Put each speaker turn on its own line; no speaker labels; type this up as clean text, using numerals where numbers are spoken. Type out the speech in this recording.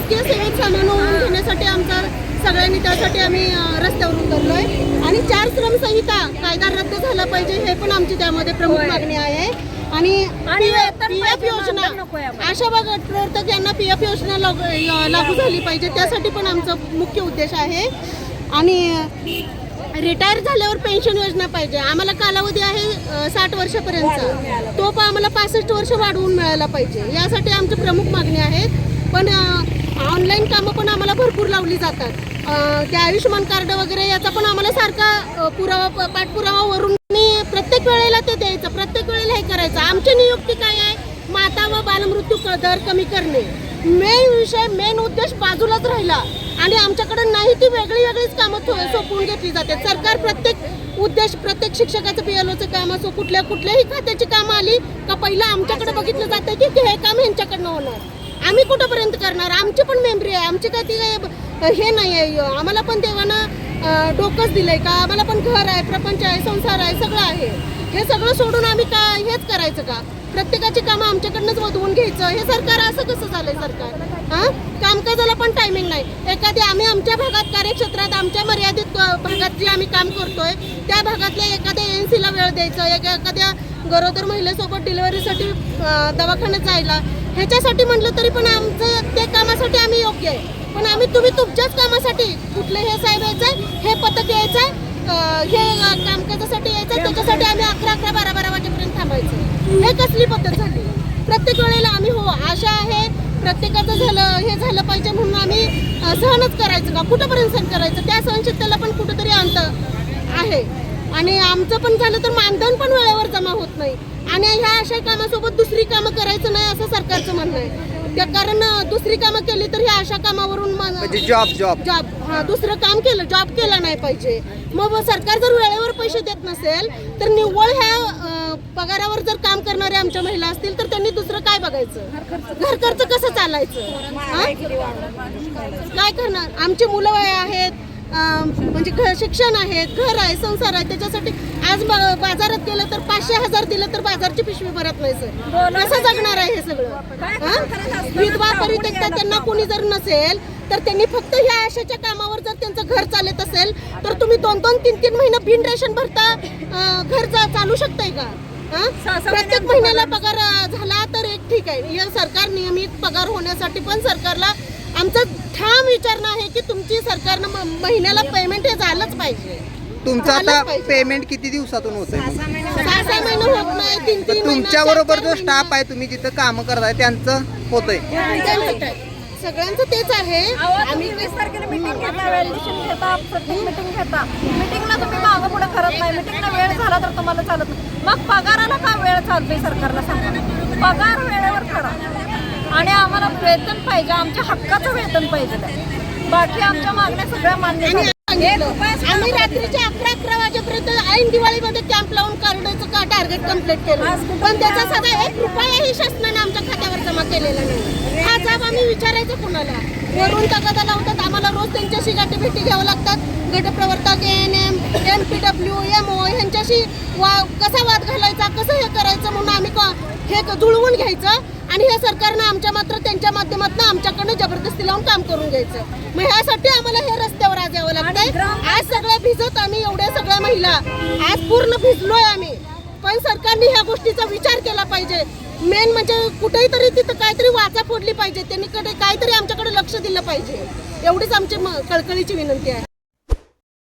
शासकीय सेवेत सामावून घेण्यासाठी आमचा सगळ्यांनी त्यासाठी आम्ही रस्त्यावर उतरलोय आणि 4 श्रमसंहिता कायदा रद्द झाला पाहिजे हे पण आमची त्यामध्ये प्रमुख मागणी आहे। आणि पीएफ योजना आशा वर्कर्स यांना पीएफ योजना लागू झाली पाहिजे त्यासाठी पण आमचा मुख्य उद्देश आहे। आणि रिटायर झाल्यावर पेन्शन योजना पाहिजे। आम्हाला कालावधी आहे 60 वर्षापर्यंत, तो पण आम्हाला 65 वर्ष वाढवून मिळायला पाहिजे, यासाठी आमची प्रमुख मागणी आहे। पण ऑनलाईन कामं पण आम्हाला भरपूर लावली जातात, ते आयुष्यमान कार्ड वगैरे याचा पण आम्हाला सारखा पुरावा पाठपुरावा वरून प्रत्येक वेळेला ते द्यायचं, प्रत्येक वेळेला हे करायचं। आमची नियुक्ती काय आहे, माता व बालमृत्यू दर कमी करणे, मेन विषय मेन उद्देश बाजूलाच राहिला आणि आमच्याकडे नाही ती वेगळीच कामं सोपवून घेतली जातात। सरकार प्रत्येक शिक्षकाचं पीएलओचं काम असो कुठल्याही खात्याची कामं आली का पहिलं आमच्याकडे बघितलं जातं की हे काम ह्यांच्याकडनं होणार, आम्ही कुठंपर्यंत करणार, आमची पण मेमरी आहे, आमची काय ती हे नाही आहे, आम्हाला पण देवानं डोकंच दिलंय का, आम्हाला पण घर आहे, प्रपंच आहे, संसार आहे, सगळं आहे, हे सगळं सोडून आम्ही काय हेच करायचं का, प्रत्येकाची कामं आमच्याकडनंच वधवून घ्यायचं, हे सरकार असं कसं झालंय सरकार? हां, कामकाजाला पण टायमिंग नाही, एखादी आम्ही आमच्या भागात कार्यक्षेत्रात आमच्या मर्यादित भागात जे आम्ही काम करतोय त्या भागातल्या एखाद्या एनसीला वेळ द्यायचं, एखाद्या गरोदर महिलेसोबत डिलिव्हरीसाठी दवाखान्यात जायला, ह्याच्यासाठी म्हटलं तरी पण आमचं ते कामासाठी आम्ही योग्य आहे, पण आम्ही तुम्ही तुमच्याच कामासाठी कुठले हे साहेब यायचं हे पथक यायचं हे कामकाजासाठी यायचं त्याच्यासाठी आम्ही 11-12 वाजेपर्यंत थांबायचं, हे कसली पद्धत झाली? प्रत्येक वेळेला आम्ही हो आशा आहे प्रत्येकाचं हे झालं पाहिजे म्हणून आम्ही सहनच करायचं का, कुठंपर्यंत सहन करायचं? त्या सहनशीलतेला पण कुठंतरी अंत आहे आणि आमचं पण झालं तर मानधन पण वेळेवर जमा होत नाही आणि ह्या अशा कामासोबत दुसरी कामं करायचं नाही असं सरकारचं म्हणणं आहे, त्या कारण दुसरी कामं केली तर ह्या अशा कामावरून जॉब हा दुसरं काम केलं जॉब केला नाही पाहिजे। मग सरकार जर वेळेवर पैसे देत नसेल तर निव्वळ ह्या पगारावर जर काम करणारे आमच्या महिला असतील तर त्यांनी दुसरं काय बघायचं, घर खर्च कसं चालायचं, काय करणार? आमची मुलं आहेत, म्हणजे शिक्षण आहे, घर आहे, संसार आहे, त्याच्यासाठी आज बाजारात गेलं तर 500,000 दिलं तर बाजारची पिशवी भरत नाही सर, कसं जगणार आहे हे सगळं? विधवा परित्यक्ता त्यांना कोणी जर नसेल तर त्यांनी फक्त ह्या आशाच्या कामावर जर त्यांचं घर चालत असेल तर तुम्ही 2-2, 3-3 महिने बिन रेशन भरता घर चालू शकताय का? प्रत्येक महिन्याला पगार झाला तर एक ठीक आहे, हे सरकार नियमित पगार होण्यासाठी पण सरकारला आमचा ठाम विचारणं आहे की तुमची सरकारनं महिन्याला पेमेंट हे झालंच पाहिजे।
तुमचं आता पेमेंट किती दिवसातून होतंय?
6-6 महिने होत नाही, 3-3 महिने।
तुमच्या बरोबर जो स्टाफ आहे तुम्ही जिथं काम करताय त्यांचं होतंय?
सगळ्यांचं तेच आहे।
आम्ही 20 तारखेला मीटिंग घेता, व्हॅलिडेशन घेता, प्रत्येक मीटिंग घेता, मीटिंगला तुम्ही मागं पुढे करत नाही, मीटिंगला वेळ झाला तर तुम्हाला चालत नाही, मग पगाराला का वेळ चालतोय सरकारला सांगा? पगार वेळेवर करा आणि आम्हाला वेतन पाहिजे, आमच्या हक्काचं वेतन पाहिजे, बाकी आमच्या मागण्या सगळ्या मान्य झाल्या।
आम्ही रात्रीच्या 11 वाजेपर्यंत ऐन दिवाळीमध्ये कॅम्प लावून कार्डाचं का टार्गेट कम्प्लीट केलं, पण त्याचा सगळा 1 रुपयाही शासनाने आमच्या खात्यावर जमा केलेला नाही। हा जाब आम्ही विचारायचं कुणाला? वरून तगादा लावतात, आम्हाला रोज त्यांच्याशी गाठीभेटी घ्यावं लागतात, गटप्रवर्तक ANM, MPW, MO ह्यांच्याशी कसा वाद घालायचा, कसं हे करायचं म्हणून आम्ही हे जुळवून घ्यायचं आणि हे सरकारनं आमच्या मात्र त्यांच्या माध्यमातून आमच्याकडनं जबरदस्ती लावून काम करून घ्यायचं। मग ह्यासाठी आम्हाला हे रस्त्यावर आज यावं लागतंय। आज सगळ्या भिजत आम्ही एवढ्या सगळ्या महिला आज पूर्ण भिजलोय आम्ही, पण सरकारने ह्या गोष्टीचा विचार केला पाहिजे। मेन म्हणजे कुठेही तरी तिथं काहीतरी वाचा फोडली पाहिजे, त्यांनी काहीतरी आमच्याकडे लक्ष दिलं पाहिजे, एवढीच आमची कळकळीची विनंती आहे।